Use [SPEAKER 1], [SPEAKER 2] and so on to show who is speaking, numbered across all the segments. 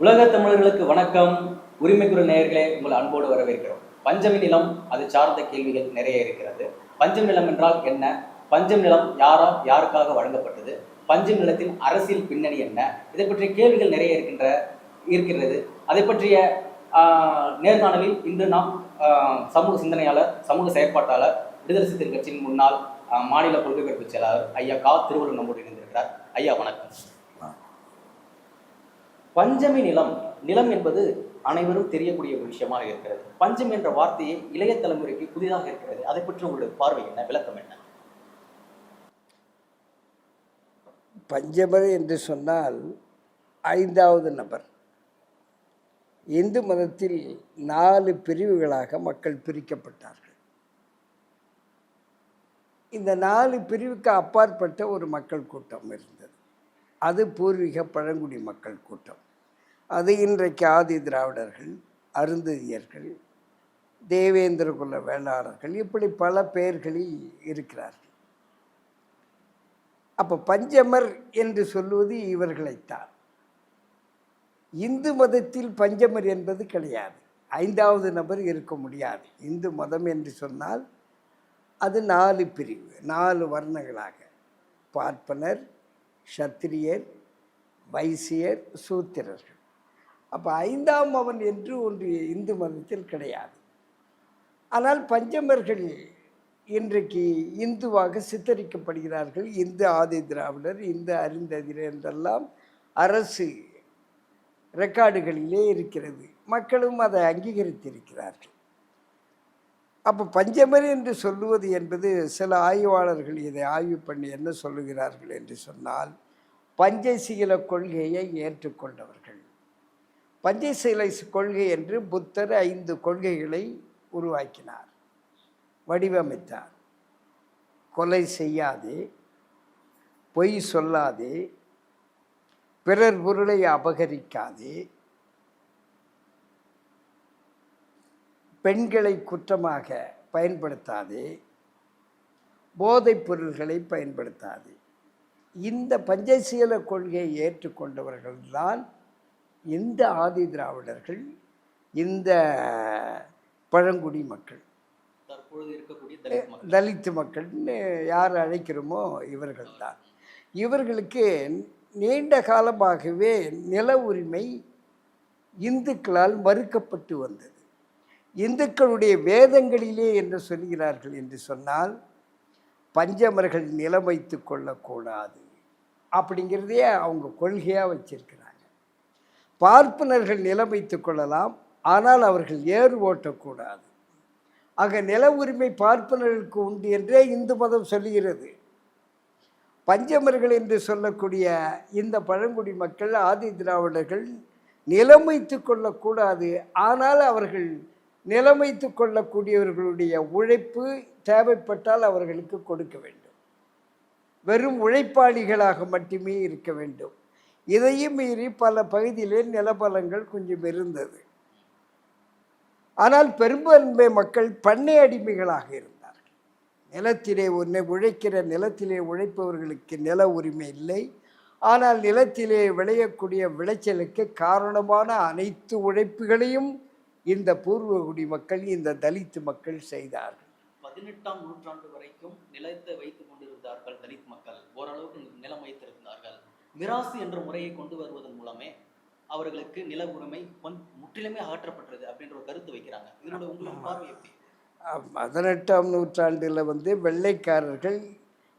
[SPEAKER 1] உலக தமிழர்களுக்கு வணக்கம். உரிமைக்குரல் நேயர்களே, உங்கள் அன்போடு வரவேற்கிறோம். பஞ்சமி நிலம் அது சார்ந்த கேள்விகள் நிறைய இருக்கிறது. பஞ்சம் நிலம் என்றால் என்ன? பஞ்சம் நிலம் யாரால் யாருக்காக வழங்கப்பட்டது? பஞ்சம் நிலத்தின் அரசியல் பின்னணி என்ன? இதை பற்றிய கேள்விகள் நிறைய இருக்கிறது. அதை பற்றிய நேர்காணலில் இன்று நாம் சமூக சிந்தனையாளர், சமூக செயற்பாட்டாளர், விடுதலை சிறுத்தைகள் கட்சியின் முன்னாள் மாநில கொள்கை பரப்பு செயலாளர் ஐயா கா. திருவள்ளுவர் நம்மோடு இணைந்திருக்கிறார். ஐயா வணக்கம். பஞ்சமி நிலம் நிலம் என்பது அனைவரும் தெரியக்கூடிய ஒரு விஷயமாக இருக்கிறது. பஞ்சம் என்ற வார்த்தையை இளைய தலைமுறைக்கு புதிதாக இருக்கிறது. அதை பற்றி உங்களுடைய பார்வை என்ன, விளக்கம் என்ன?
[SPEAKER 2] பஞ்சமர் என்று சொன்னால் ஐந்தாவது நபர். இந்து மதத்தில் 4 பிரிவுகளாக மக்கள் பிரிக்கப்பட்டார்கள். இந்த 4 பிரிவுக்கு அப்பாற்பட்ட ஒரு மக்கள் கூட்டம் இருந்தது. அது பூர்வீக பழங்குடி மக்கள் கூட்டம். அது இன்றைக்கு ஆதி திராவிடர்கள், அருந்ததியர்கள், தேவேந்திர குல வேளாளர்கள், இப்படி பல பெயர்களில் இருக்கிறார்கள். அப்போ பஞ்சமர் என்று சொல்லுவது இவர்களைத்தான். இந்து மதத்தில் பஞ்சமர் என்பது கிடையாது. 5வது நபர் இருக்க முடியாது. இந்து மதம் என்று சொன்னால் அது 4 பிரிவு, 4 வர்ணங்களாக: பார்ப்பனர், சத்திரியர், வைசியர், சூத்திரர்கள். அப்போ 5ஆம் அவன் என்று ஒன்று இந்து மதத்தில் கிடையாது. ஆனால் பஞ்சமர்கள் இன்றைக்கு இந்துவாக சித்தரிக்கப்படுகிறார்கள். இந்து ஆதி திராவிடர், இந்து அருந்ததியர் என்றெல்லாம் அரசு ரெக்கார்டுகளிலே இருக்கிறது. மக்களும் அதை அங்கீகரித்திருக்கிறார்கள். அப்போ பஞ்சமர் என்று சொல்லுவது என்பது, சில ஆய்வாளர்கள் இதை ஆய்வு பண்ணி என்ன சொல்லுகிறார்கள் என்று சொன்னால், பஞ்சசீல கொள்கையை ஏற்றுக்கொண்டவர்கள். பஞ்சசீல கொள்கை என்று புத்தர் 5 கொள்கைகளை உருவாக்கினார், வடிவமைத்தார். கொலை செய்யாதே, பொய் சொல்லாதே, பிறர் பொருளை அபகரிக்காதே, பெண்களை குற்றமாக பயன்படுத்தாதே, போதைப் பொருள்களை பயன்படுத்தாதே. இந்த பஞ்சசீல கொள்கையை ஏற்றுக்கொண்டவர்கள்தான் இந்த ஆதி திராவிடர்கள், இந்த பழங்குடி மக்கள்,
[SPEAKER 1] தற்பொழுது இருக்கக்கூடிய
[SPEAKER 2] தலித்து மக்கள்னு யார் அழைக்கிறோமோ இவர்கள்தான். இவர்களுக்கு நீண்ட காலமாகவே நில உரிமை இந்துக்களால் மறுக்கப்பட்டு வந்தது. இந்துக்களுடைய வேதங்களிலே என்ன சொல்கிறார்கள் என்று சொன்னால், பஞ்சமர்கள் நிலம் வைத்து கொள்ளக்கூடாது அப்படிங்கிறதே அவங்க கொள்கையாக வச்சிருக்கிறாங்க. பார்ப்பனர்கள் நிலம் வைத்து கொள்ளலாம், ஆனால் அவர்கள் ஏறு ஓட்டக்கூடாது. ஆக நில உரிமை பார்ப்பனர்களுக்கு உண்டு என்றே இந்து மதம் சொல்லுகிறது. பஞ்சமர்கள் என்று சொல்லக்கூடிய இந்த பழங்குடி மக்கள், ஆதி திராவிடர்கள் நிலம் வைத்து கொள்ளக்கூடாது, ஆனால் அவர்கள் நிலம் வைத்து கொள்ளக்கூடியவர்களுடைய உழைப்பு தேவைப்பட்டால் அவர்களுக்கு கொடுக்க வேண்டும். வெறும் உழைப்பாளிகளாக மட்டுமே இருக்க வேண்டும். இதையும் மீறி பல பகுதியிலே நிலபலங்கள் கொஞ்சம் இருந்தது. ஆனால் பெரும்பான்மை மக்கள் பண்ணை அடிமைகளாக இருந்தார்கள். நிலத்திலே உழைக்கிற நிலத்திலே உழைப்பவர்களுக்கு நில உரிமை இல்லை. ஆனால் நிலத்திலே விளையக்கூடிய விளைச்சலுக்கு காரணமான அனைத்து உழைப்புகளையும் இந்த பூர்வகுடி மக்கள், இந்த தலித்து மக்கள் செய்தார்கள்.
[SPEAKER 1] 18ஆம் நூற்றாண்டு வரைக்கும் நிலத்தை வைத்துக் கொண்டிருந்தார்கள் தலித் மக்கள். ஓரளவுக்கு நிலம் வைத்திருந்தார்கள். மிராசு என்ற முறையை கொண்டு வருவதன் மூலமே அவர்களுக்கு நில உரிமை முற்றிலுமே அகற்றப்பட்டது அப்படின்ற ஒரு கருத்து வைக்கிறாங்க. இதனோட உங்களோட பார்வை எப்படி?
[SPEAKER 2] 18ஆம் நூற்றாண்டில் வெள்ளைக்காரர்கள்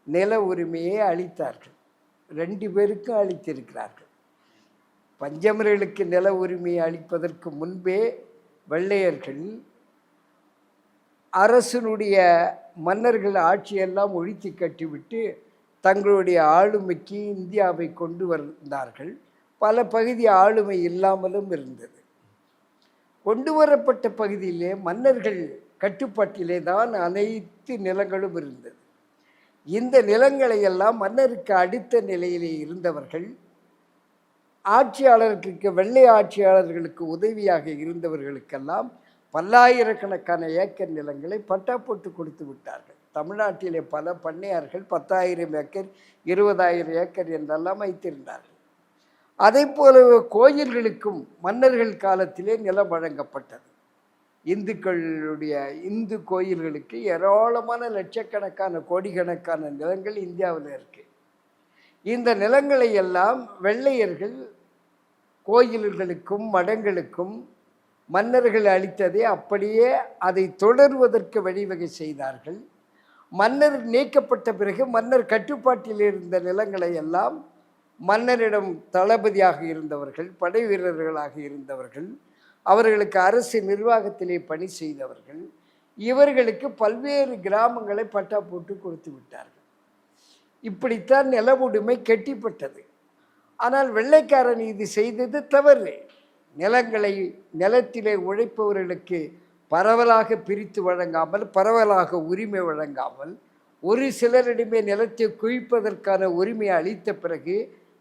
[SPEAKER 2] நில உரிமையை அளித்தார்கள். 2 பேருக்கும் அளித்திருக்கிறார்கள். பஞ்சமர்களுக்கு நில உரிமையை அளிப்பதற்கு முன்பே வெள்ளையர்கள் அரசனுடைய மன்னர்கள் ஆட்சியெல்லாம் ஒழித்து கட்டிவிட்டு தங்களுடைய ஆளுமைக்கு இந்தியாவை கொண்டு வந்தார்கள். பல பகுதி ஆளுமை இல்லாமலும் இருந்தது. கொண்டு வரப்பட்ட பகுதியிலே மன்னர்கள் கட்டுப்பாட்டிலே தான் அனைத்து நிலங்களும் இருந்தது. இந்த நிலங்களை எல்லாம் மன்னருக்கு அடுத்த நிலையிலே இருந்தவர்கள், ஆட்சியாளர்களுக்கு, வெள்ளை ஆட்சியாளர்களுக்கு உதவியாக இருந்தவர்களுக்கெல்லாம் பல்லாயிரக்கணக்கான ஏக்கர் நிலங்களை பட்டா போட்டு கொடுத்து விட்டார்கள். தமிழ்நாட்டிலே பல பண்ணையார்கள் 10,000 ஏக்கர் 20,000 ஏக்கர் என்றெல்லாம் வைத்திருந்தார்கள். அதே போல கோயில்களுக்கும் மன்னர்கள் காலத்திலே நிலம் வழங்கப்பட்டது. இந்து கோயில்களுக்கு ஏராளமான லட்சக்கணக்கான கோடிக்கணக்கான நிலங்கள் இந்தியாவில் இருக்கு. இந்த நிலங்களை எல்லாம் வெள்ளையர்கள் கோயில்களுக்கும் மடங்களுக்கும் மன்னர்கள் அளித்ததை அப்படியே அதை தொடர்வதற்கு வழிவகை செய்தார்கள். மன்னர் நீக்கப்பட்ட பிறகு மன்னர் கட்டுப்பாட்டில் இருந்த நிலங்களை எல்லாம் மன்னரிடம் தளபதியாக இருந்தவர்கள், படை வீரர்களாக இருந்தவர்கள், அவர்களுக்கு அரசு நிர்வாகத்திலே பணி செய்தவர்கள், இவர்களுக்கு பல்வேறு கிராமங்களை பட்டா போட்டு கொடுத்து விட்டார்கள். இப்படித்தான் நில உடைமை கெட்டிப்பட்டது. ஆனால் வெள்ளைக்காரன் இது செய்தது தவறு. நிலத்திலே உழைப்பவர்களுக்கு பரவலாக பிரித்து வழங்காமல், பரவலாக உரிமை வழங்காமல், ஒரு சிலரிடமே நிலத்தை குவிப்பதற்கான உரிமையை அளித்த பிறகு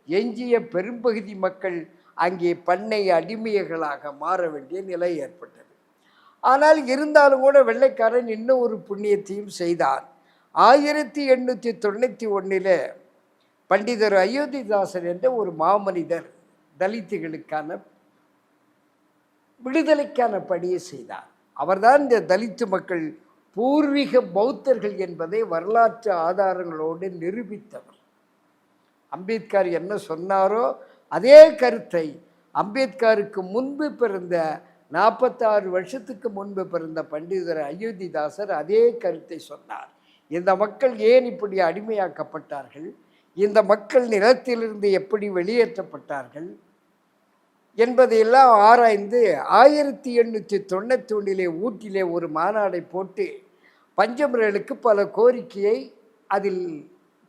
[SPEAKER 2] எஞ்சிய பெரும்பகுதி மக்கள் அங்கே பண்ணை அடிமைகளாக மாற வேண்டிய நிலை ஏற்பட்டது. ஆனால் இருந்தாலும் கூட வெள்ளைக்காரன் இன்னும் ஒரு புண்ணியத்தையும் செய்தான். 1891 பண்டிதர் அயோத்திதாசர் என்ற ஒரு மாமனிதர் தலித்துகளுக்கான விடுதலைக்கான பணியை செய்தார். அவர்தான் இந்த தலித்து மக்கள் பூர்வீக பௌத்தர்கள் என்பதை வரலாற்று ஆதாரங்களோடு நிரூபித்தவர். அம்பேத்கர் என்ன சொன்னாரோ அதே கருத்தை அம்பேத்கருக்கு முன்பு பிறந்த 46 வருஷத்துக்கு முன்பு பிறந்த பண்டிதர் அயோத்திதாசர் அதே கருத்தை சொன்னார். இந்த மக்கள் ஏன் இப்படி அடிமையாக்கப்பட்டார்கள், இந்த மக்கள் நிலத்திலிருந்து எப்படி வெளியேற்றப்பட்டார்கள் என்பதையெல்லாம் ஆராய்ந்து 1891 ஊட்டிலே ஒரு மாநாடை போட்டு பஞ்சமர்களுக்கு பல கோரிக்கையை அதில்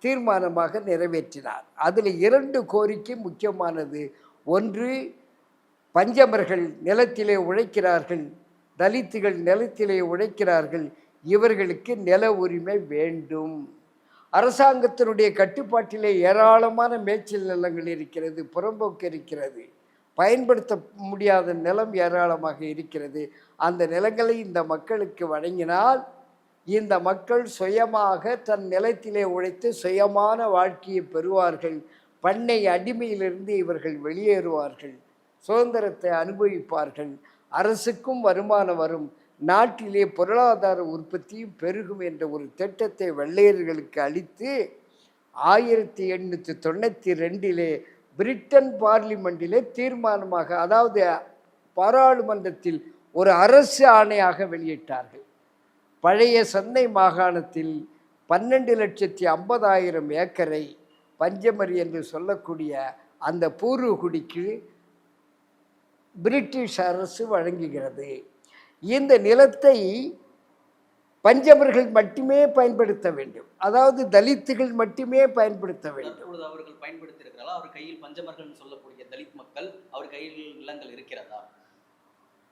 [SPEAKER 2] தீர்மானமாக நிறைவேற்றினார். அதில் 2 கோரிக்கை முக்கியமானது. ஒன்று, பஞ்சமர்கள் நிலத்திலே உழைக்கிறார்கள், தலித்துகள் நிலத்திலே உழைக்கிறார்கள், இவர்களுக்கு நில உரிமை வேண்டும். அரசாங்கத்தினுடைய கட்டுப்பாட்டிலே ஏராளமான மேய்ச்சல் நிலங்கள் இருக்கிறது, புறம்போக்கு இருக்கிறது, பயன்படுத்த முடியாத நிலம் ஏராளமாக இருக்கிறது. அந்த நிலங்களை இந்த மக்களுக்கு வழங்கினால் இந்த மக்கள் சுயமாக தன் நிலத்திலே உழைத்து சுயமான வாழ்க்கையை பெறுவார்கள். பண்ணை அடிமையிலிருந்து இவர்கள் வெளியேறுவார்கள், சுதந்திரத்தை அனுபவிப்பார்கள், அரசுக்கும் வருமானம் வரும், நாட்டிலே பொருளாதார உற்பத்தியும் பெருகும் என்ற ஒரு திட்டத்தை வெள்ளையர்களுக்கு அளித்து 1892 பிரிட்டன் பார்லிமெண்டிலே தீர்மானமாக, அதாவது பாராளுமன்றத்தில் ஒரு அரசு ஆணையாக வெளியிட்டார்கள். பழைய சென்னை மாகாணத்தில் 12,50,000 ஏக்கரை பஞ்சமரி என்று சொல்லக்கூடிய அந்த பூர்வகுடிக்கு பிரிட்டிஷ் அரசு வழங்குகிறது. இந்த நிலத்தை பஞ்சமர்கள் மட்டுமே பயன்படுத்த வேண்டும், அதாவது தலித்துகள் மட்டுமே பயன்படுத்த வேண்டும்.
[SPEAKER 1] அவர்கள் பயன்படுத்தியிருக்கிறாரா? அவர் கையில் பஞ்சமர்கள் சொல்லக்கூடிய தலித் மக்கள் அவர் கையில் நிலங்கள் இருக்கிறதா?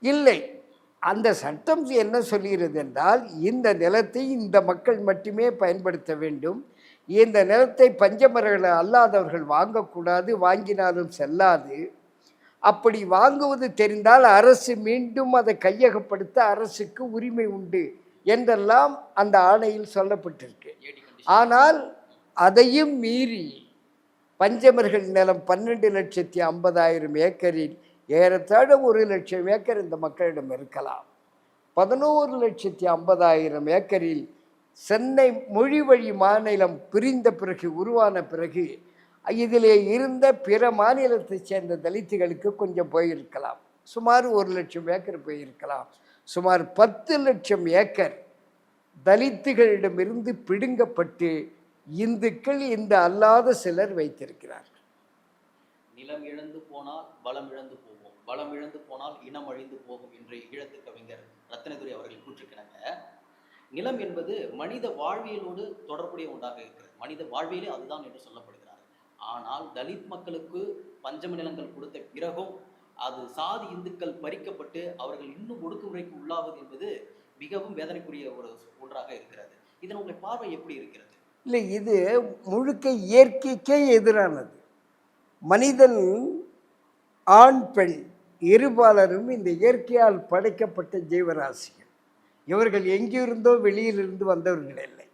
[SPEAKER 2] இல்லை. அந்த சட்டம் என்ன சொல்கிறது என்றால், இந்த நிலத்தை இந்த மக்கள் மட்டுமே பயன்படுத்த வேண்டும், இந்த நிலத்தை பஞ்சமர்கள் அல்லாதவர்கள் வாங்கக்கூடாது, வாங்கினாலும் செல்லாது. அப்படி வாங்குவது தெரிந்தால் அரசு மீண்டும் அதை கையகப்படுத்த அரசுக்கு உரிமை உண்டு என்றெல்லாம் அந்த ஆணையில் சொல்லப்பட்டிருக்கு. ஆனால் அதையும் மீறி பஞ்சமர்கள் நிலம் 12,50,000 ஏக்கரில் ஏறத்தாழ 1,00,000 ஏக்கர் இந்த மக்களிடம் இருக்கலாம். 11,50,000 ஏக்கரில் சென்னை மொழி வழி மாநிலம் பிரிந்த பிறகு, உருவான பிறகு, இதிலே இருந்த பிற மாநிலத்தைச் சேர்ந்த தலித்துகளுக்கு கொஞ்சம் போயிருக்கலாம். சுமார் 1,00,000 ஏக்கர் போயிருக்கலாம். சுமார் 10,00,000 ஏக்கர் தலித்துகளிடமிருந்து பிடுங்கப்பட்டு இந்துக்கள், இந்த அல்லாத சிலர் வைத்திருக்கிறார்கள்.
[SPEAKER 1] நிலம் இழந்து போனால் பலம் இழந்து போகும், பலம் இழந்து போனால் இனம் அழிந்து போகும் என்று ஈழத்து கவிஞர் ரத்தினதுரை அவர்கள் கூற்றிருக்கிறாங்க. நிலம் என்பது மனித வாழ்வியலோடு தொடர்புடைய ஒன்றாக இருக்கிறது. மனித வாழ்வியலே அதுதான் என்று சொல்லப்படுகிறார். ஆனால் தலித் மக்களுக்கு பஞ்சம நிலங்கள் கொடுத்த பிறகும் அது சாதி இந்துக்கள் பறிக்கப்பட்டு அவர்கள் இன்னும் ஒடுக்குமுறைக்கு உள்ளாவது என்பது மிகவும் வேதனைக்குரிய ஒரு ஒன்றாக இருக்கிறது. இதனுடைய பார்வை எப்படி இருக்கிறது?
[SPEAKER 2] இல்லை, இது முழுக்க இயற்கைக்கே எதிரானது. மனிதன் ஆண் பெண் இருபாலரும் இந்த இயற்கையால் படைக்கப்பட்ட ஜீவராசிகள். இவர்கள் எங்கிருந்தோ வெளியிலிருந்து வந்தவர்கள் இல்லை,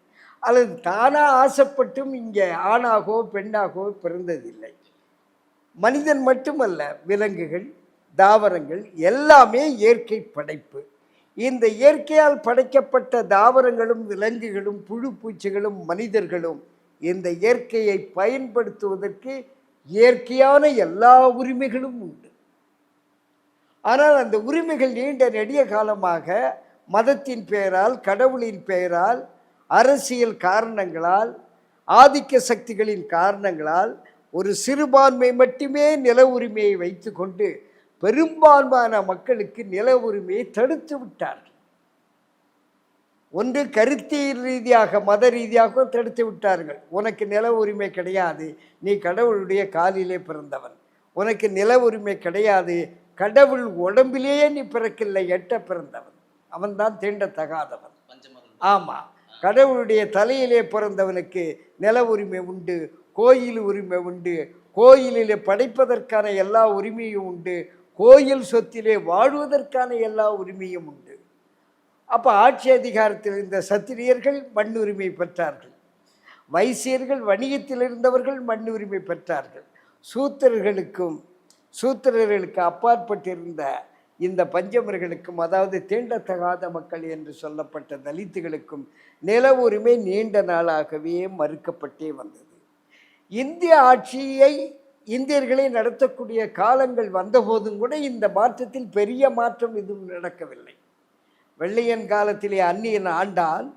[SPEAKER 2] அல்லது தானாக ஆசைப்பட்டும் இங்கே ஆணாகவோ பெண்ணாகவோ பிறந்ததில்லை. மனிதன் மட்டுமல்ல, விலங்குகள், தாவரங்கள் எல்லாமே இயற்கை படைப்பு. இந்த இயற்கையால் படைக்கப்பட்ட தாவரங்களும் விலங்குகளும் புழு பூச்சிகளும் மனிதர்களும் இந்த இயற்கையை பயன்படுத்துவதற்கு இயற்கையான எல்லா உரிமைகளும் உண்டு. ஆனால் அந்த உரிமைகள் நீண்ட நெடிய காலமாக மதத்தின் பெயரால், கடவுளின் பெயரால், அரசியல் காரணங்களால், ஆதிக்க சக்திகளின் காரணங்களால் ஒரு சிறுபான்மை மட்டுமே நில உரிமையை வைத்து கொண்டு பெரும்பான்மையான மக்களுக்கு நில உரிமையை தடுத்து விட்டார்கள். ஒன்று கருத்தியல் ரீதியாக, மத ரீதியாக தடுத்து விட்டார்கள். உனக்கு நில உரிமை கிடையாது, நீ கடவுளுடைய காலிலே பிறந்தவன். உனக்கு நில உரிமை கிடையாது, கடவுள் உடம்பிலேயே நீ பிறக்கவில்லை, எட்ட பிறந்தவன், அவன்தான் தீண்டத்தகாதவன். ஆமாம், கடவுளுடைய தலையிலே பிறந்தவனுக்கு நில உரிமை உண்டு, கோயில் உரிமை உண்டு, கோயிலிலே படைப்பதற்கான எல்லா உரிமையும் உண்டு, கோயில் சொத்திலே வாழ்வதற்கான எல்லா உரிமையும் உண்டு. அப்போ ஆட்சி அதிகாரத்தில் இருந்த சத்திரியர்கள் மண் உரிமை பெற்றார்கள், வைசியர்கள் வணிகத்தில் இருந்தவர்கள் மண் உரிமை பெற்றார்கள். சூத்திரர்களுக்கு அப்பாற்பட்டிருந்த இந்த பஞ்சமர்களுக்கும், அதாவது தீண்டத்தகாத மக்கள் என்று சொல்லப்பட்ட தலித்துகளுக்கும் நில உரிமை நீண்ட நாளாகவே மறுக்கப்பட்டே வந்தது. இந்திய ஆட்சியை இந்தியர்களை நடத்தக்கூடிய காலங்கள் வந்தபோதும் கூட இந்த மாற்றத்தில் பெரிய மாற்றம் எதுவும் நடக்கவில்லை. வெள்ளையன் காலத்திலே அந்நியன் ஆண்டால்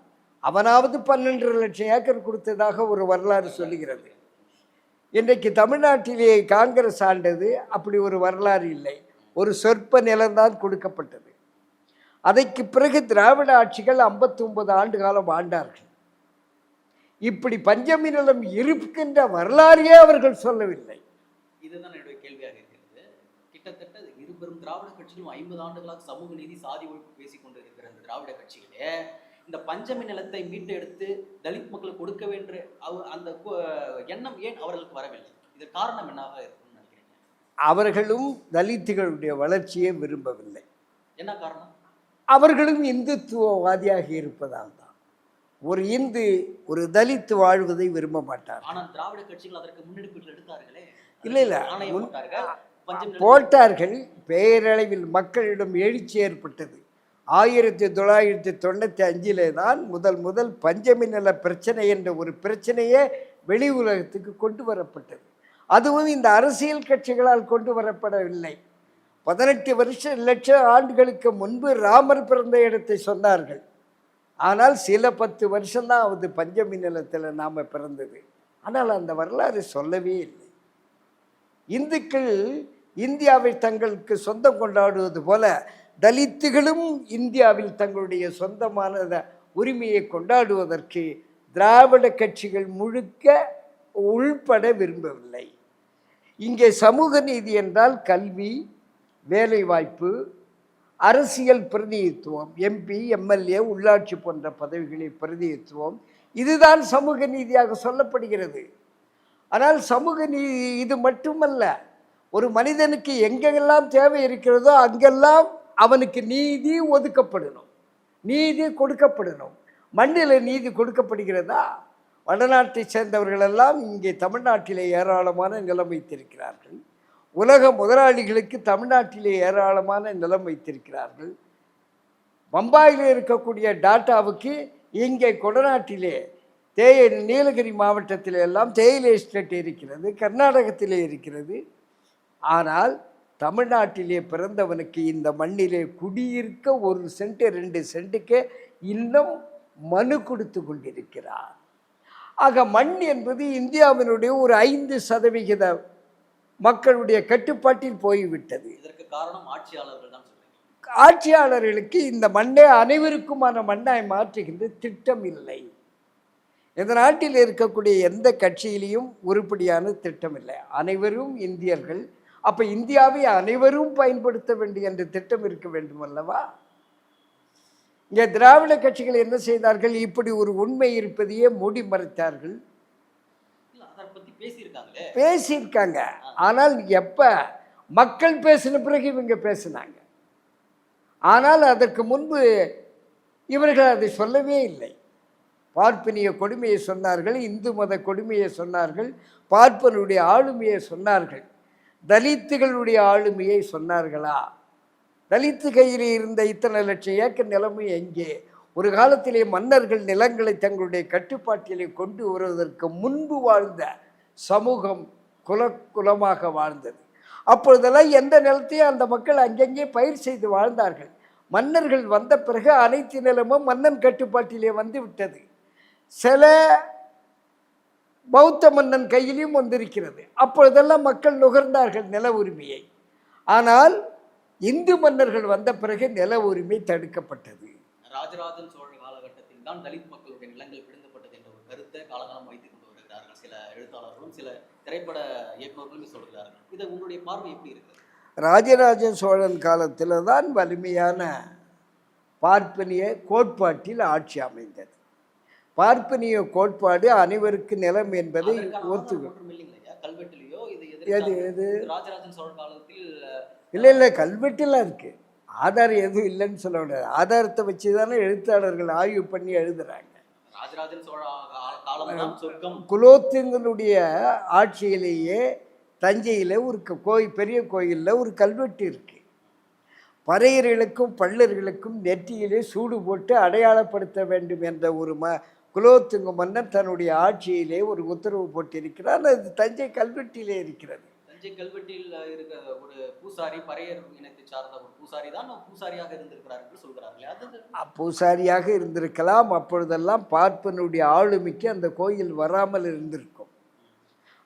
[SPEAKER 2] அவனாவது 12 லட்சம் ஏக்கர் கொடுத்ததாக ஒரு வரலாறு சொல்லுகிறது. இன்றைக்கு தமிழ்நாட்டிலே காங்கிரஸ் ஆண்டது அப்படி ஒரு வரலாறு இல்லை, ஒரு சொற்ப நிலம்தான் கொடுக்கப்பட்டது. அதற்கு பிறகு திராவிட ஆட்சிகள் 59 ஆண்டு காலம் ஆண்டார்கள். இப்படி பஞ்சமி நிலம் இருக்கின்ற வரலாறையே அவர்கள் சொல்லவில்லை.
[SPEAKER 1] இதுதான் என்னுடைய கேள்வியாக இருக்கிறது. கிட்டத்தட்ட இருபெரும் திராவிட கட்சிகளும் 50 ஆண்டுகளாக சமூக நீதி, சாதி ஒழிப்பு பேசிக்கொண்டு இருக்கிற இந்த திராவிட கட்சிகளே இந்த பஞ்சமி நிலத்தை மீட்டு எடுத்து தலித் மக்களுக்கு கொடுக்க வேண்டிய அந்த எண்ணம் ஏன் அவர்களுக்கு வரவில்லை? இது காரணம் என்னவாக இருக்கும்னு நினைக்கிறீங்க?
[SPEAKER 2] அவர்களும் தலித்துகளுடைய வளர்ச்சியை விரும்பவில்லை.
[SPEAKER 1] என்ன காரணம்?
[SPEAKER 2] அவர்களும் இந்துத்துவவாதியாக இருப்பதால் தான். ஒரு இந்து ஒரு தலித்து வாழ்வதை விரும்ப மாட்டார்.
[SPEAKER 1] ஆனால் திராவிட கட்சிகள் அதற்கு முன்னெடுப்பு எடுத்தார்களே.
[SPEAKER 2] இல்லை போட்டார்கள். பேரளவில் மக்களிடம் எழுச்சி ஏற்பட்டது. 1995 தான் முதல் பஞ்சமி நில பிரச்சனை என்ற ஒரு பிரச்சனையே வெளி உலகத்துக்கு கொண்டு வரப்பட்டது. அதுவும் இந்த அரசியல் கட்சிகளால் கொண்டு வரப்படவில்லை. 18 லட்சம் ஆண்டுகளுக்கு முன்பு ராமர் பிறந்த இடத்தை சொன்னார்கள். ஆனால் சில 10 வருஷம்தான் அது பஞ்சமி நிலத்தில் நாம் பிறந்தது. ஆனால் அந்த வரலாறு சொல்லவே இல்லை. இந்துக்கள் இந்தியாவை தங்களுக்கு சொந்தம் கொண்டாடுவது போல தலித்துகளும் இந்தியாவில் தங்களுடைய சொந்தமான உரிமையை கொண்டாடுவதற்கு திராவிட கட்சிகள் முழுக்க உள்பட விரும்பவில்லை. இங்கே சமூக நீதி என்றால் கல்வி, வேலைவாய்ப்பு, அரசியல் பிரதிநிதித்துவம், எம்பி, எம்எல்ஏ, உள்ளாட்சி போன்ற பதவிகளில் பிரதிநிதித்துவம், இதுதான் சமூக நீதியாக சொல்லப்படுகிறது. ஆனால் சமூக நீதி இது மட்டுமல்ல. ஒரு மனிதனுக்கு எங்கெல்லாம் தேவை இருக்கிறதோ அங்கெல்லாம் அவனுக்கு நீதி ஒதுக்கப்படணும், நீதி கொடுக்கப்படணும். மண்ணில் நீதி கொடுக்கப்படுகிறதா? வடநாட்டை சேர்ந்தவர்களெல்லாம் இங்கே தமிழ்நாட்டிலே ஏராளமான நிலம் வைத்திருக்கிறார்கள். உலக முதலாளிகளுக்கு தமிழ்நாட்டிலே ஏராளமான நிலம் வைத்திருக்கிறார்கள். பம்பாயில் இருக்கக்கூடிய டாட்டாவுக்கு இங்கே கொடநாட்டிலே நீலகிரி மாவட்டத்திலே எல்லாம் தேயிலை எஸ்டேட் இருக்கிறது, கர்நாடகத்திலே இருக்கிறது. ஆனால் தமிழ்நாட்டிலே பிறந்தவனுக்கு இந்த மண்ணிலே குடியிருக்க 1 சென்ட் 2 சென்ட்டுக்கே இன்னும் மனு கொடுத்து கொண்டிருக்கிறார். ஆக மண் என்பது இந்தியாவினுடைய ஒரு 5% மக்களுடைய கட்டுப்பாட்டில் போய்விட்டது.
[SPEAKER 1] இதற்கு காரணம் ஆட்சியாளர்கள் தான்.
[SPEAKER 2] ஆட்சியாளர்களுக்கு இந்த மண்ணை அனைவருக்குமான மண்ணாய் மாற்றுகின்ற திட்டம் இல்லை. இந்த நாட்டில் இருக்கக்கூடிய எந்த கட்சியிலையும் உருப்படியான திட்டம் இல்லை. அனைவரும் இந்தியர்கள். அப்போ இந்தியாவை அனைவரும் பயன்படுத்த வேண்டிய என்ற திட்டம் இருக்க வேண்டும் அல்லவா? இங்கே திராவிட கட்சிகள் என்ன செய்தார்கள்? இப்படி ஒரு உண்மை இருப்பதையே மூடி மறைத்தார்கள். பேசியிருக்காங்க. ஆனால் எப்ப மக்கள் பேசின பிறகு இவங்க பேசினாங்க. ஆனால் அதற்கு முன்பு இவர்கள் அதை சொல்லவே இல்லை. பார்ப்பனிய கொடுமையை சொன்னார்கள், இந்து மத கொடுமையை சொன்னார்கள், பார்ப்பனுடைய ஆளுமையை சொன்னார்கள். தலித்துகளுடைய ஆளுமையை சொன்னார்களா? தலித்து கையில் இருந்த இத்தனை லட்சம் ஏக்கர் நிலமும் எங்கே? ஒரு காலத்திலே மன்னர்கள் நிலங்களை தங்களுடைய கட்டுப்பாட்டிலே கொண்டு வருவதற்கு முன்பு வாழ்ந்த சமூகம் குலமாக வாழ்ந்தது. அப்பொழுதெல்லாம் எந்த நிலத்தையும் அந்த மக்கள் அங்கங்கே பயிர் செய்து வாழ்ந்தார்கள். மன்னர்கள் வந்த பிறகு அனைத்து நிலமும் மன்னன் கட்டுப்பாட்டிலே வந்து விட்டது. சில பௌத்த மன்னன் கையிலும் வந்திருக்கிறது. அப்பொழுதெல்லாம் மக்கள் நுகர்ந்தார்கள் நில உரிமையை. ஆனால் இந்து மன்னர்கள் வந்த பிறகு நில உரிமை தடுக்கப்பட்டது.
[SPEAKER 1] ராஜராஜன் சோழ காலகட்டத்தில் தான் தலித் மக்களுடைய நிலங்கள் பிடுங்கப்பட்டது என்ற ஒரு கருத்தை காலகாலம் வைத்துக் கொண்டு வருகிறார்கள் சில எழுத்தாளர்களும் சில திரைப்பட இயக்குநர்களும் சொல்கிறார்கள். இதை உங்களுடைய பார்வை எப்படி இருக்கு?
[SPEAKER 2] ராஜராஜ சோழன் காலத்தில் தான் வலிமையான பார்ப்பனிய கோட்பாட்டில் ஆட்சி அமைந்தது. பார்ப்பனிய கோட்பாடு அனைவருக்கு நிலம் என்பதை
[SPEAKER 1] கல்வெட்டிலேயோ
[SPEAKER 2] எது
[SPEAKER 1] ராஜராஜன் சோழன் காலத்தில்
[SPEAKER 2] இல்லை கல்வெட்டுலாம் இருக்கு. ஆதாரம் எதுவும் இல்லைன்னு சொல்ல முடியாது. ஆதாரத்தை வச்சு தானே எழுத்தாளர்கள் ஆய்வு பண்ணி எழுதுறாங்க.
[SPEAKER 1] ராஜராஜன் சோழ காலம் சொர்க்கம்.
[SPEAKER 2] குலோத்துங்கனுடைய ஆட்சியிலேயே தஞ்சையில் ஒரு பெரிய கோயிலில் ஒரு கல்வெட்டு இருக்கு. பறையர்களுக்கும் பள்ளர்களுக்கும் நெற்றியிலே சூடு போட்டு அடையாளப்படுத்த வேண்டும் என்ற ஒரு குலோத்துங்க மன்னன் தன்னுடைய ஆட்சியிலே ஒரு உத்தரவு போட்டிருக்கிறார். அது தஞ்சை கல்வெட்டிலே இருக்கிறது.
[SPEAKER 1] தஞ்சை கல்வெட்டில் இருக்கிற ஒரு பூசாரி பறையர் இனத்தை சார்ந்த ஒரு பூசாரி தான் பூசாரியாக இருந்திருக்கிறார் என்று சொல்கிறார்கள்.
[SPEAKER 2] பூசாரியாக இருந்திருக்கலாம். அப்பொழுதெல்லாம் பார்ப்பனுடைய ஆளுமைக்கு அந்த கோயில் வராமல் இருந்திருக்கும்.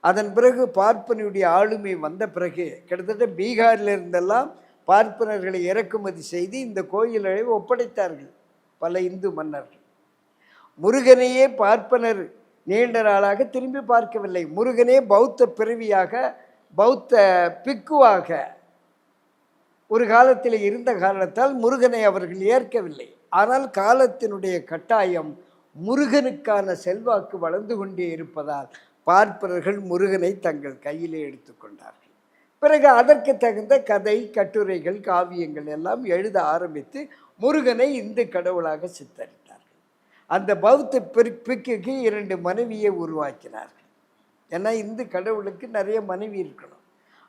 [SPEAKER 2] அதன் பிறகு பார்ப்பனுடைய ஆளுமை வந்த பிறகு கிட்டத்தட்ட பீகாரில் இருந்தெல்லாம் பார்ப்பனர்களை இறக்குமதி செய்து இந்த கோயிலை ஒப்படைத்தார்கள் பல இந்து மன்னர்கள். முருகனையே பார்ப்பனர் நீண்ட நாளாக திரும்பி பார்க்கவில்லை. முருகனே பௌத்த பிறவியாக பௌத்த பிக்குவாக ஒரு காலத்தில் இருந்த காரணத்தால் முருகனை அவர்கள் ஏற்கவில்லை. ஆனால் காலத்தினுடைய கட்டாயம் முருகனுக்கான செல்வாக்கு வளர்ந்து கொண்டே இருப்பதால் பார்ப்பனர்கள் முருகனை தங்கள் கையிலே எடுத்துக்கொண்டார்கள். பிறகு அதற்கு தகுந்த கதை கட்டுரைகள் காவியங்கள் எல்லாம் எழுத ஆரம்பித்து முருகனை இந்து கடவுளாக சித்தரித்தார்கள். அந்த பௌத்த பிக்குக்கு 2 மனைவியை உருவாக்கினார்கள். ஏன்னா இந்து கடவுளுக்கு நிறைய மனைவி இருக்கணும்.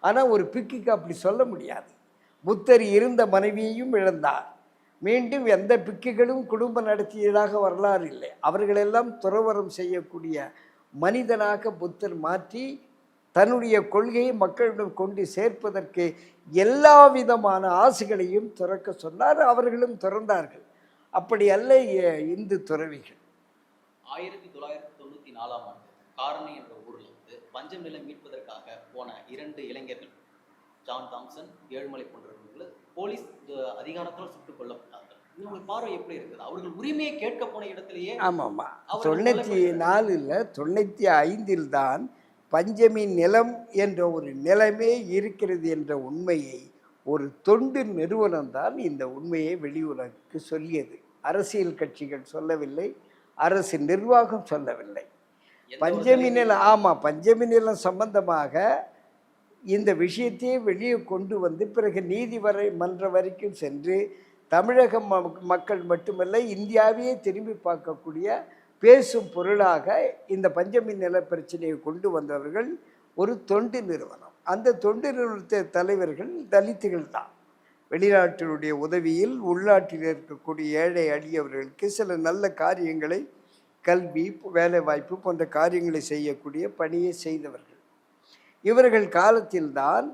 [SPEAKER 2] ஆனால் ஒரு பிக்குக்கு அப்படி சொல்ல முடியாது. புத்தர் இருந்த மனைவியையும் இழந்தார். மீண்டும் எந்த பிக்குகளும் குடும்பம் நடத்தியதாக வரலாறு இல்லை. அவர்களெல்லாம் துறவரம் செய்யக்கூடிய மனிதனாக புத்தர் மாற்றி தன்னுடைய கொள்கையை மக்களிடம் கொண்டு சேர்ப்பதற்கு எல்லா விதமான ஆசைகளையும் துறக்க சொன்னார். அவர்களும் துறந்தார்கள். அப்படி அல்ல இந்து துறவிகள்.
[SPEAKER 1] 1994 ஆண்டு காரணி என்ற ஊரில் பஞ்சம் நிலம் மீட்பதற்காக போன 2 இளைஞர்கள் ஜான் தாம்சன் ஏழுமலை போன்றவர்கள் போலீஸ் அதிகாரத்தால் சுட்டுக் கொல்லப்பட்டார்கள். உங்களுக்கு பார்வை எப்படி இருக்குது? அவர்கள் உரிமையை கேட்க போன இடத்திலேயே
[SPEAKER 2] ஆமாம் 94 இல்லை 95 தான் பஞ்சமி நிலம் என்ற ஒரு நிலமே இருக்கிறது என்ற உண்மையை ஒரு தொண்டு நிறுவனம் தான் இந்த உண்மையை வெளியுலகுக்கு சொல்லியது. அரசியல் கட்சிகள் சொல்லவில்லை, அரசு நிர்வாகம் சொல்லவில்லை. பஞ்சமி நிலம் பஞ்சமி நிலம் சம்பந்தமாக இந்த விஷயத்தையே வெளியே கொண்டு வந்து பிறகு மன்றம் வரைக்கும் சென்று தமிழக மக்கள் மட்டுமல்ல இந்தியாவையே திரும்பி பார்க்கக்கூடிய பேசும் பொருளாக இந்த பஞ்சமி நில பிரச்சனையை கொண்டு வந்தவர்கள் ஒரு தொண்டு நிறுவனம். அந்த தொண்டு நிறுவனத்தை தலைவர்கள் தலித்துகள் தான். வெளிநாட்டினுடைய உதவியில் உள்நாட்டில் இருக்கக்கூடிய ஏழை எளியவர்களுக்கு சில நல்ல காரியங்களை, கல்வி, வேலைவாய்ப்பு போன்ற காரியங்களை செய்யக்கூடிய பணியை செய்தவர்கள். இவர்கள் காலத்தில்தான்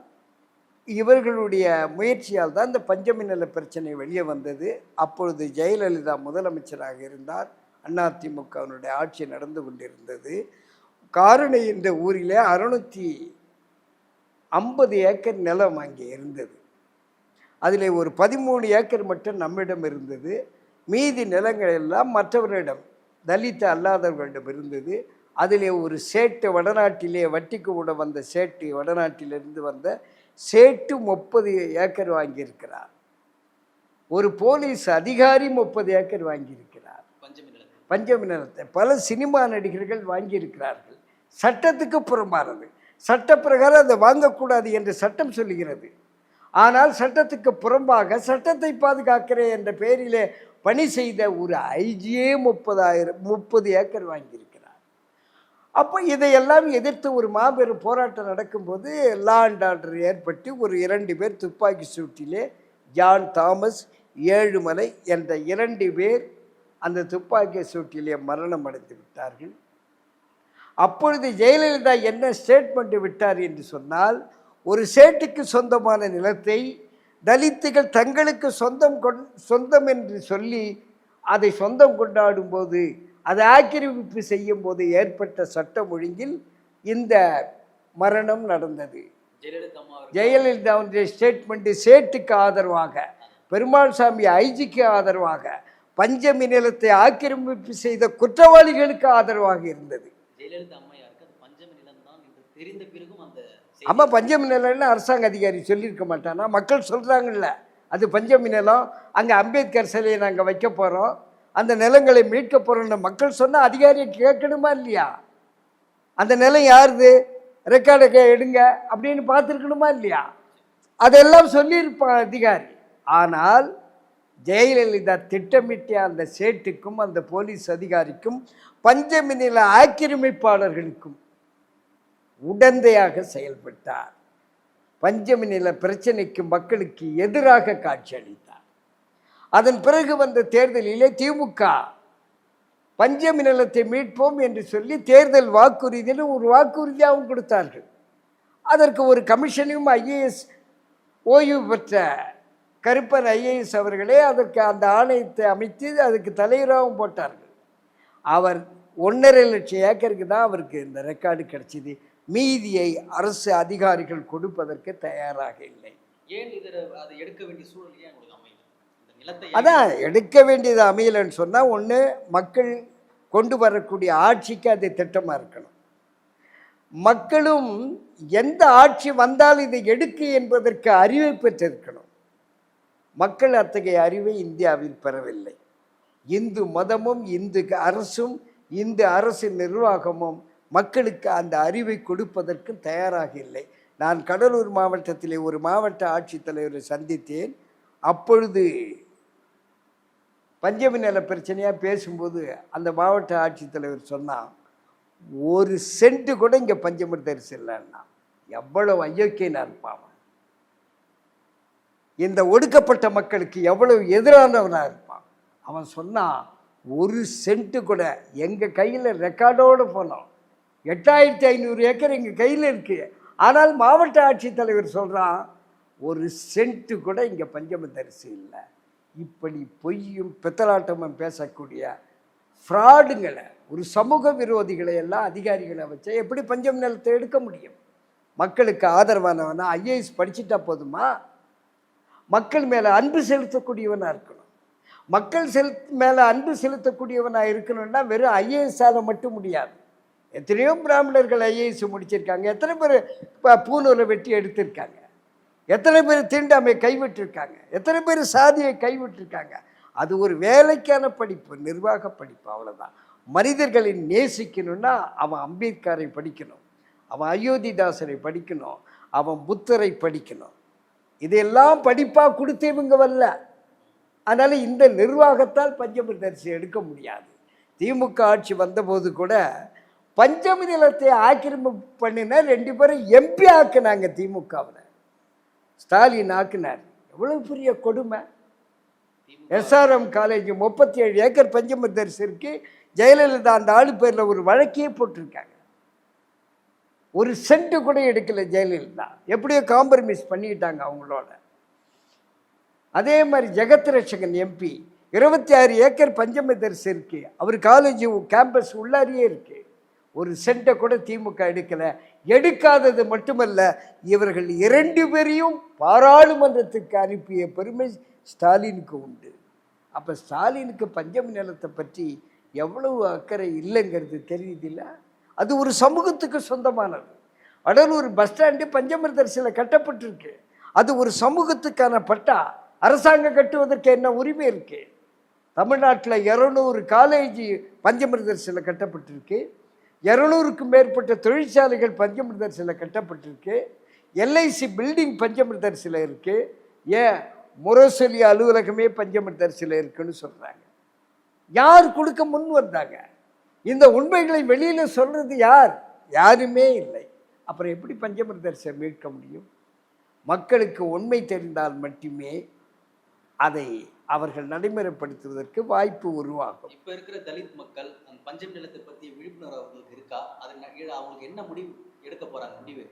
[SPEAKER 2] இவர்களுடைய முயற்சியால் தான் இந்த பஞ்சமி நில பிரச்சனை வெளியே வந்தது. அப்பொழுது ஜெயலலிதா முதலமைச்சராக இருந்தார். அதிமுகவினுடைய ஆட்சி நடந்து கொண்டிருந்தது. காரணி என்ற ஊரில் 650 ஏக்கர் நிலம் அங்கே இருந்தது. அதில் ஒரு 13 ஏக்கர் மட்டும் நம்மிடம் இருந்தது. மீதி நிலங்கள் எல்லாம் மற்றவரிடம், தலித்த அல்லாதவர்களிடம் இருந்தது. அதிலே ஒரு சேட்டு, வடநாட்டிலே வட்டிக்கு கூட வந்த சேட்டு, வடநாட்டிலிருந்து வந்த சேட்டு 30 ஏக்கர் வாங்கியிருக்கிறார். ஒரு போலீஸ் அதிகாரி 30 ஏக்கர் வாங்கியிருக்கிறார் பஞ்சமி நிலத்தை. பல சினிமா நடிகர்கள் வாங்கியிருக்கிறார்கள். சட்டத்துக்கு புறம்பானது. சட்ட பிரகாரம் அதை வாங்கக்கூடாது என்று சட்டம் சொல்லுகிறது. ஆனால் சட்டத்துக்கு புறம்பாக சட்டத்தை பாதுகாக்கிறேன் என்ற பெயரிலே பணி செய்த ஒரு ஐஜியே 30 ஏக்கர் வாங்கியிருக்கிறார். அப்போ இதையெல்லாம் எதிர்த்து ஒரு மாபெரும் போராட்டம் நடக்கும்போது லா அண்ட் ஆர்டர் ஏற்பட்டு ஒரு 2 பேர் துப்பாக்கி சூட்டிலே ஜான் தாமஸ், ஏழுமலை என்ற 2 பேர் அந்த துப்பாக்கி சூட்டிலே மரணம் அடைந்து விட்டார்கள். அப்பொழுது ஜெயலலிதா என்ன ஸ்டேட்மெண்ட் விட்டார் என்று சொன்னால், ஒரு சேட்டுக்கு சொந்தமான நிலத்தை தலித்துகள் தங்களுக்கு சொந்தம் என்று சொல்லி அதை சொந்தம் கொண்டாடும் போது, அதை ஆக்கிரமிப்பு செய்யும் போது ஏற்பட்ட சட்டம் ஒழுங்கில் இந்த மரணம் நடந்தது. ஜெயலலிதாவுடைய ஸ்டேட்மெண்ட் சேட்டுக்கு ஆதரவாக, பெருமாள் சாமி ஐஜிக்கு ஆதரவாக, பஞ்சமி நிலத்தை ஆக்கிரமிப்பு செய்த குற்றவாளிகளுக்கு ஆதரவாக இருந்தது. ஆமாம், பஞ்சமி நிலம்னு அரசாங்க அதிகாரி சொல்லியிருக்க மாட்டானா? மக்கள் சொல்கிறாங்கல்ல, அது பஞ்சமி நிலம், அங்கே அம்பேத்கர் சிலையை நாங்கள் வைக்க போகிறோம், அந்த நிலங்களை மீட்க போகிறோம்னு மக்கள் சொன்னால் அதிகாரியை கேட்கணுமா இல்லையா? அந்த நிலம் யாருது, ரெக்கார்டை எடுங்க அப்படின்னு பார்த்துருக்கணுமா இல்லையா? அதெல்லாம் சொல்லியிருப்பான் அதிகாரி. ஆனால் ஜெயலலிதா திட்டமிட்ட அந்த சேட்டுக்கும் அந்த போலீஸ் அதிகாரிக்கும் பஞ்சமி நில ஆக்கிரமிப்பாளர்களுக்கும் உடந்தையாக செயல்பட்டார். பஞ்சமி நில பிரச்சனைக்கு மக்களுக்கு எதிராக காட்சியளித்தார். அதன் பிறகு வந்த தேர்தலிலே திமுக பஞ்சமி நிலத்தை மீட்போம் என்று சொல்லி தேர்தல் வாக்குறுதியில் ஒரு வாக்குறுதியாகவும் கொடுத்தார்கள். அதற்கு ஒரு கமிஷனையும் ஐஏஎஸ் ஓய்வு பெற்ற கருப்பன் ஐஏஎஸ் அவர்களே அதற்கு அந்த ஆணையத்தை அமைத்து அதுக்கு தலைவராகவும் போட்டார்கள். அவர் 1.5 லட்சம் ஏக்கருக்கு தான் அவருக்கு இந்த ரெக்கார்டு கிடைச்சிது. மீதியை அரசு அதிகாரிகள் கொடுப்பதற்கு தயாராக இல்லை.
[SPEAKER 1] ஏன் அதை எடுக்க வேண்டிய சூழல் ஏன் அமையல?
[SPEAKER 2] அதான் எடுக்க வேண்டியது அமையலைன்னு சொன்னால், ஒன்று மக்கள் கொண்டு வரக்கூடிய ஆட்சிக்கு அது திட்டமாக இருக்கணும். மக்களும் எந்த ஆட்சி வந்தால் இதை எடுக்க என்பதற்கு அறிவை பெற்றிருக்கணும். மக்கள் அத்தகைய அறிவை இந்தியாவில் பெறவில்லை. இந்து மதமும் இந்து அரசும் இந்து அரசு நிர்வாகமும் மக்களுக்கு அந்த அறிவை கொடுப்பதற்கு தயாராக இல்லை. நான் கடலூர் மாவட்டத்திலே ஒரு மாவட்ட ஆட்சித்தலைவரை சந்தித்தேன். அப்பொழுது பஞ்சமி நில பிரச்சனையாக பேசும்போது அந்த மாவட்ட ஆட்சித்தலைவர் சொன்னான், 1 சென்ட் கூட இங்கே பஞ்சமி தரிசு இல்லைன்னா. எவ்வளவு அயோக்கியனாக இருப்பான், இந்த ஒடுக்கப்பட்ட மக்களுக்கு எவ்வளவு எதிரானவனாக இருப்பான். அவன் சொன்னான், 1 சென்ட் கூட எங்கள் கையில் ரெக்கார்டோடு போனோம், 8500 ஏக்கர் எங்கள் கையில் இருக்குது. ஆனால் மாவட்ட ஆட்சித்தலைவர் சொல்கிறான், 1 சென்ட் கூட இங்கே பஞ்சமி தரிசு இல்லை. இப்படி பொய்யும் பித்தலாட்டமும் பேசக்கூடிய ஃப்ராடுங்களை, ஒரு சமூக விரோதிகளை எல்லாம் அதிகாரிகளை வச்சா எப்படி பஞ்சமி நிலத்தை எடுக்க முடியும்? மக்களுக்கு ஆதரவானவனா ஐஏஎஸ் படிச்சுட்டா போதுமா? மக்கள் மேலே அன்பு செலுத்தக்கூடியவனாக இருக்கணும். மக்கள் மேலே அன்பு செலுத்தக்கூடியவனாக இருக்கணும்னா வெறும் ஐஏஎஸ்ஸால் மட்டும் முடியாது. எத்தனையோ பிராமணர்கள் ஐஏஎஸ் முடிச்சிருக்காங்க, எத்தனை பேர் இப்போ பூனூரை வெட்டி எடுத்திருக்காங்க, எத்தனை பேர் தீண்டாமை கைவிட்டிருக்காங்க, எத்தனை பேர் சாதியை கைவிட்டிருக்காங்க. அது ஒரு வேலைக்கான படிப்பு, நிர்வாக படிப்பு, அவ்வளோதான். மனிதர்களை நேசிக்கணும்னா அவன் அம்பேத்கரை படிக்கணும், அவன் அயோத்திதாசரை படிக்கணும், அவன் புத்தரை படிக்கணும். இதெல்லாம் படிப்பாக கொடுத்து இவங்க வரல. அதனால் இந்த நிர்வாகத்தால் பஞ்சமி தரிசு எடுக்க முடியாது. திமுக ஆட்சி வந்தபோது கூட பஞ்சமி நிலத்தை ஆக்கிரமிப்பு பண்ணினா 2 பேரும் எம்பி ஆக்குனாங்க. திமுகவில் ஸ்டாலின் ஆக்குனார். எவ்வளவு பெரிய கொடுமை! எஸ்ஆர்எம் காலேஜ் 37 ஏக்கர் பஞ்சமி தரிசு இருக்கு. ஜெயலலிதா அந்த ஆளு பேரில் ஒரு வழக்கையே போட்டிருக்காங்க. 1 சென்ட் கூட எடுக்கல ஜெயலலிதா. எப்படியோ காம்ப்ரமைஸ் பண்ணிக்கிட்டாங்க அவங்களோட. அதே மாதிரி ஜெகத் ரட்சகன் எம்பி 26 ஏக்கர் பஞ்சமி தரிசு இருக்கு. அவர் காலேஜ் கேம்பஸ் உள்ளாரியே இருக்கு. 1 சென்ட்டை கூட திமுக எடுக்கலை. எடுக்காதது மட்டுமல்ல, இவர்கள் 2 பேரையும் பாராளுமன்றத்துக்கு அனுப்பிய பெருமை ஸ்டாலினுக்கு உண்டு. அப்போ ஸ்டாலினுக்கு பஞ்சமி நிலத்தை பற்றி எவ்வளவு அக்கறை இல்லைங்கிறது தெரியுதில்ல. அது ஒரு சமூகத்துக்கு சொந்தமானது. வடலூர் பஸ் ஸ்டாண்டு பஞ்சமி தரிசில் கட்டப்பட்டிருக்கு. அது ஒரு சமூகத்துக்கான பட்டா. அரசாங்கம் கட்டுவதற்கு என்ன உரிமை இருக்கு? தமிழ்நாட்டில் 200 காலேஜ் பஞ்சமி தரிசில் கட்டப்பட்டிருக்கு. 200க்கும் மேற்பட்ட தொழிற்சாலைகள் பஞ்சமி தரிசில் கட்டப்பட்டிருக்கு. எல்ஐசி பில்டிங் பஞ்சமி தரிசில் இருக்குது. ஏன் முரசொலி அலுவலகமே பஞ்சமி தரிசில் இருக்குன்னு சொல்கிறாங்க. யார் கொடுக்க முன் வந்தாங்க? இந்த உண்மைகளை வெளியில் சொல்றது யார்? யாருமே இல்லை. அப்புறம் எப்படி பஞ்சமர்தர்ஸை மீட்க முடியும்? மக்களுக்கு உண்மை தெரிந்தால் மட்டுமே அதை அவர்கள் நடைமுறைப்படுத்துவதற்கு வாய்ப்பு உருவாகும்.
[SPEAKER 1] இப்ப இருக்கிற தலித் மக்கள் அந்த பஞ்சம் நிலத்தை பத்தி விழிப்புணர்வு அவங்களுக்கு இருக்கா? அவங்களுக்கு என்ன முடிவு எடுக்க போறாங்க? முடிவு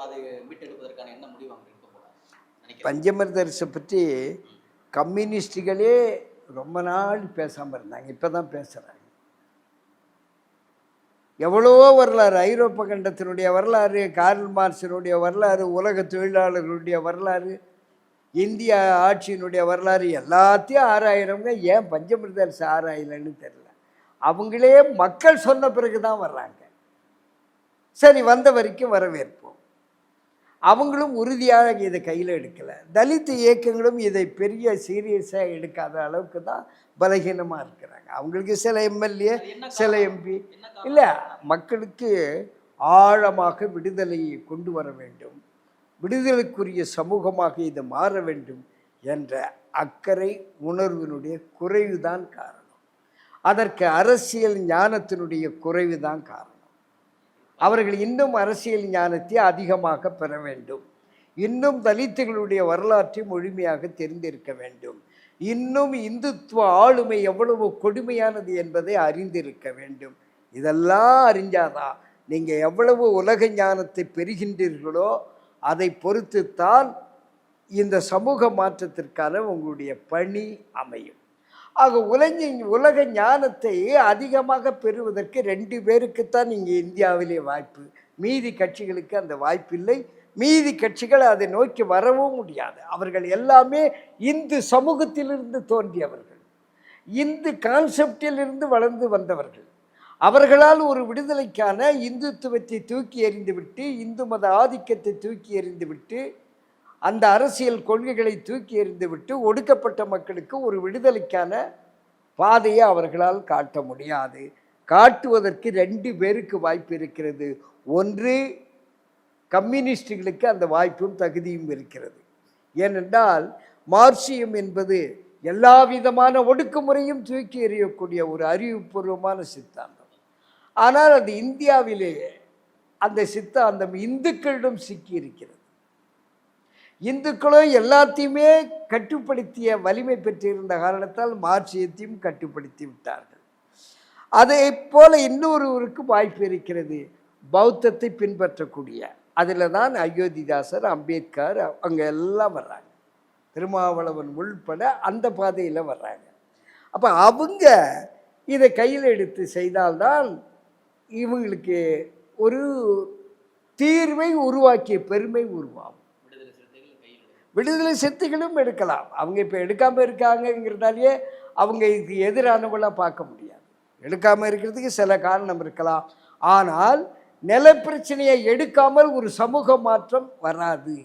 [SPEAKER 1] அதை மீட்டெடுப்பதற்கான என்ன முடிவு அவங்க எடுக்க போறாங்க?
[SPEAKER 2] பஞ்சமர்தர்ஸை பற்றி கம்யூனிஸ்டுகளே ரொம்ப நாள் பேசாமல் இருந்தாங்க. இப்போ தான் பேசுகிறாங்க. எவ்வளவோ வரலாறு, ஐரோப்பா கண்டத்தினுடைய வரலாறு, கார்ல் மார்க்சினுடைய வரலாறு, உலக தொழிலாளர்களுடைய வரலாறு, இந்திய ஆட்சியினுடைய வரலாறு எல்லாத்தையும் ஆராயிறவங்க ஏன் பஞ்சமர்தர்ஸ் ஆராயலைன்னு தெரியல. அவங்களே மக்கள் சொன்ன பிறகு தான் வர்றாங்க. சரி, வந்த வரைக்கும் வரவேற்போம். அவங்களும் உறுதியாக இதை கையில் எடுக்கலை. தலித் இயக்கங்களும் இதை பெரிய சீரியஸாக எடுக்காத அளவுக்கு தான் பலகீனமாக இருக்கிறாங்க. அவங்களுக்கு சில எம்எல்ஏ, சில எம்பி இல்லை. மக்களுக்கு ஆழமாக விடுதலையை கொண்டு வர வேண்டும், விடுதலைக்குரிய சமூகமாக இது மாற வேண்டும் என்ற அக்கறை உணர்வினுடைய குறைவுதான் காரணம். அதற்கு அரசியல் ஞானத்தினுடைய குறைவுதான் காரணம். அவர்கள் இன்னும் அரசியல் ஞானத்தை அதிகமாக பெற வேண்டும், இன்னும் தலித்துகளுடைய வரலாற்றை முழுமையாக தெரிந்திருக்க வேண்டும், இன்னும் இந்துத்துவ ஆளுமை எவ்வளவு கொடுமையானது என்பதை அறிந்திருக்க வேண்டும். இதெல்லாம் அறிஞ்சாதான் நீங்கள் எவ்வளவு உலக ஞானத்தை பெறுகின்றீர்களோ அதை பொறுத்துத்தான் இந்த சமூக மாற்றத்திற்கான உங்களுடைய பணி அமையும். ஆக உலக ஞானத்தை அதிகமாக பெறுவதற்கு 2 பேருக்குத்தான் இங்கே இந்தியாவிலே வாய்ப்பு. மீதி கட்சிகளுக்கு அந்த வாய்ப்பில்லை. மீதி கட்சிகள் அதை நோக்கி வரவும் முடியாது. அவர்கள் எல்லாமே இந்து சமூகத்திலிருந்து தோன்றியவர்கள், இந்து கான்செப்டிலிருந்து வளர்ந்து வந்தவர்கள். அவர்களால் ஒரு விடுதலைக்கான இந்துத்துவத்தை தூக்கி எறிந்துவிட்டு, இந்து மத ஆதிக்கத்தை தூக்கி எறிந்துவிட்டு, அந்த அரசியல் கொள்கைகளை தூக்கி எறிந்துவிட்டு ஒடுக்கப்பட்ட மக்களுக்கு ஒரு விடுதலைக்கான பாதையை அவர்களால் காட்ட முடியாது. காட்டுவதற்கு 2 பேருக்கு வாய்ப்பு இருக்கிறது. ஒன்று, கம்யூனிஸ்டுகளுக்கு அந்த வாய்ப்பும் தகுதியும் இருக்கிறது. ஏனென்றால் மார்க்சியம் என்பது எல்லா விதமான ஒடுக்குமுறையும் தூக்கி எறியக்கூடிய ஒரு அறிவுபூர்வமான சித்தாந்தம். ஆனால் அது இந்தியாவிலே அந்த சித்தாந்தம் இந்துக்களிடம் சிக்கி இருக்கிறது. இந்துக்களோ எல்லாத்தையுமே கட்டுப்படுத்திய வலிமை பெற்றிருந்த காரணத்தால் மார்க்சியத்தையும் கட்டுப்படுத்தி விட்டார்கள். அதே போல இன்னொருவருக்கு வாய்ப்பு இருக்கிறது, பௌத்தத்தை பின்பற்றக்கூடிய. அதில் தான் அயோத்திதாசர், அம்பேத்கர் அங்கே எல்லாம் வர்றாங்க, திருமாவளவன் உள்பட அந்த பாதையில் வர்றாங்க. அப்போ அவங்க இதை கையில் எடுத்து செய்தால்தான் இவங்களுக்கு ஒரு தீர்வை உருவாக்கிய பெருமை உருவாகும். விடுதலை சிறுத்தைகளும் எடுக்கலாம். அவங்க இப்போ எடுக்காமல் இருக்காங்கங்கிறதாலேயே அவங்க இதுக்கு எதிரானவங்களாக பார்க்க முடியாது. எடுக்காமல் இருக்கிறதுக்கு சில காரணம் இருக்கலாம். ஆனால் நில பிரச்சனையை எடுக்காமல் ஒரு சமூக மாற்றம் வராது.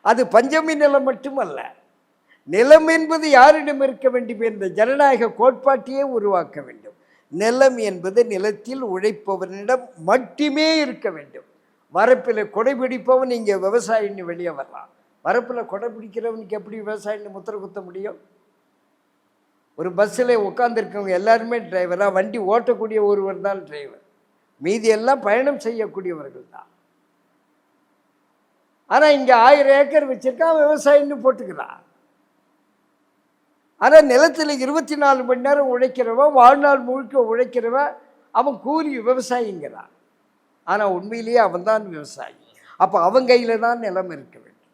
[SPEAKER 2] அது பஞ்சமி நிலம் மட்டுமல்ல, நிலம் என்பது யாரிடம் இருக்க வேண்டும் என்ற ஜனநாயக கோட்பாட்டையே உருவாக்க வேண்டும். நிலம் என்பது நிலத்தில் உழைப்பவனிடம் மட்டுமே இருக்க வேண்டும். வரப்பில் கொடை பிடிப்பவன் இங்கே விவசாயின்னு வெளியே வரலாம். வரப்பில் கொடை பிடிக்கிறவனுக்கு எப்படி விவசாயின்னு முத்திரை குத்த முடியும்? ஒரு பஸ்ஸில் உட்காந்துருக்கவங்க எல்லாருமே டிரைவராக, வண்டி ஓட்டக்கூடிய ஒருவர் தான் டிரைவர், மீதி எல்லாம் பயணம் செய்யக்கூடியவர்கள் தான். ஆனால் இங்கே 1000 ஏக்கர் வச்சிருக்கான், விவசாயின்னு போட்டுக்கிறான். ஆனால் நிலத்தில் 24 மணி நேரம் உழைக்கிறவன், வாழ்நாள் முழுக்க உழைக்கிறவன், அவன் கூலி விவசாயிங்கிறான். ஆனால் உண்மையிலேயே அவன் தான் விவசாயி. அப்போ அவன் கையில் தான் நிலம் இருக்க வேண்டும்,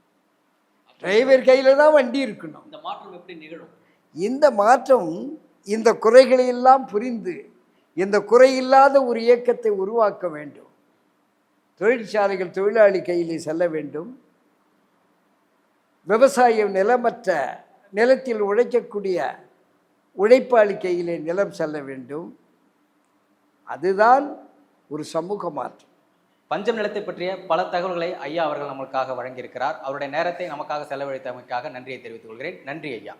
[SPEAKER 2] டிரைவர் கையில் தான் வண்டி இருக்கணும்.
[SPEAKER 1] இந்த மாற்றம் எப்படி நிகழும்?
[SPEAKER 2] இந்த மாற்றம் இந்த குறைகளையெல்லாம் புரிந்து இந்த குறையில்லாத ஒரு இயக்கத்தை உருவாக்க வேண்டும். தொழிற்சாலைகள் தொழிலாளி கையிலே செல்ல வேண்டும். விவசாயம் நிலமற்ற நிலத்தில் உழைக்கக்கூடிய உழைப்பாளி கையிலே நிலம் செல்ல வேண்டும். அதுதான் ஒரு சமூக மாற்றம்.
[SPEAKER 1] பஞ்சம் நிலத்தை பற்றிய பல தகவல்களை ஐயா அவர்கள் நமக்காக வழங்கியிருக்கிறார். அவருடைய நேரத்தை நமக்காக செலவழித்தமைக்காக நன்றியை தெரிவித்துக் கொள்கிறேன். நன்றி ஐயா.